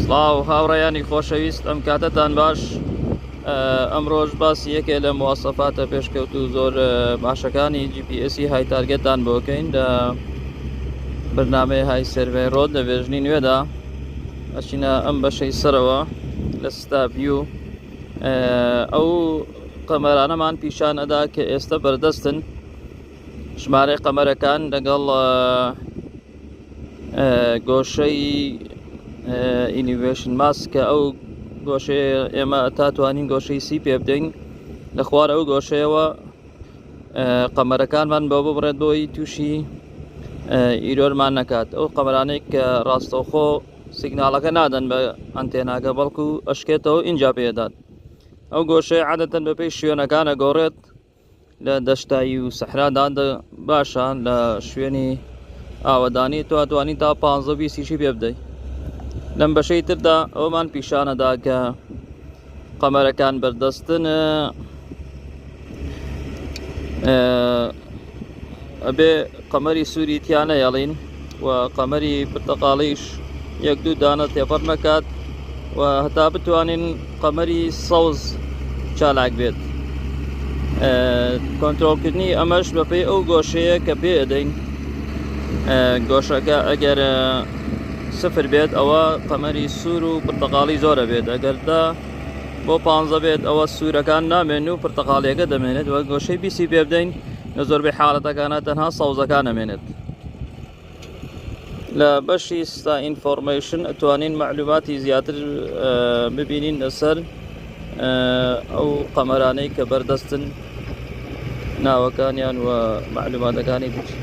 سڵاو هاوڕێیانی خۆشەویست ئەم کاتتان باش. ئەمڕۆژ باسی یەکێ لە مواسەفاتە پێشکەوت و زۆر باشەکانی GPS های تارگێتتان بۆکەین لە بەرنامەی های سێرڤەی ڕۆد لە وێژنی نوێدا. ئەچینە ئەم بەشەی سەرەوە لە ستاڤیو. ئەو قەمەرانەمان پیشان ئەدا کە ئێستا بەردەستن ژمارەی قەمەرەکان لەگەڵ گۆشەی ئینیڤێشن ماس کە ئەو گۆشەیە ئێمە تاتوانین گۆشەی سی پێ بدەین لە خوار ئەو گۆشەیەوە قەمەرەکانمان بۆ ببڕێت بۆی تووشی ئیرۆرمان نەکات. ئەو قەمەرانەی کە ڕاستەوخۆ سیگناڵەکە نادەن بە ئەنتێناکە بەڵکو ئەشکێتەوە ئینجا پێدات. ئەو گۆشەیە عادەتەن بەپێی شوێنەکانە گۆڕێت لە دەشتایی و سەحرادا باشان لە شوێنی ئاوەدانی توانین تا 15-20 پێ بدەیت. لەم بەشەی تردا ئەومان پیشانەدا کە قەمەرەکان بەردەستن ئەبێ قەمەری سووری تیانە یاڵین و قەمەری پرتەقاڵیش 1-2 دانە تێپەڕ نەکات و هەتا بتوانین قەمەری سەوز چالاک بێت. کۆنترۆڵکردنی ئەمەش بەپێی ئەو گۆشەیە کە پێ ئەدەین. گۆشەکە ئەگەر سفر بێت ئەوە قەمەری سوور و پرتەقاڵی زۆرە بێت، ئەگەردا بۆ 15 بێت ئەوە سوورەکان نامێن و پرتەقاڵیەکە دەمێنێت و گۆشەی 20 پێ بدەین لە زۆربەی حاڵەتەکانە تەنها سەوزەکان ئەمێنێت. لە بەشی ستا ئینفۆرمێشن ئەتوانین معلوماتی زیاتر ببینین لەسەر ئەو قەمەرانەی کە بەردەستن، ناوەکانیان و معلوماتەکانی دیکە.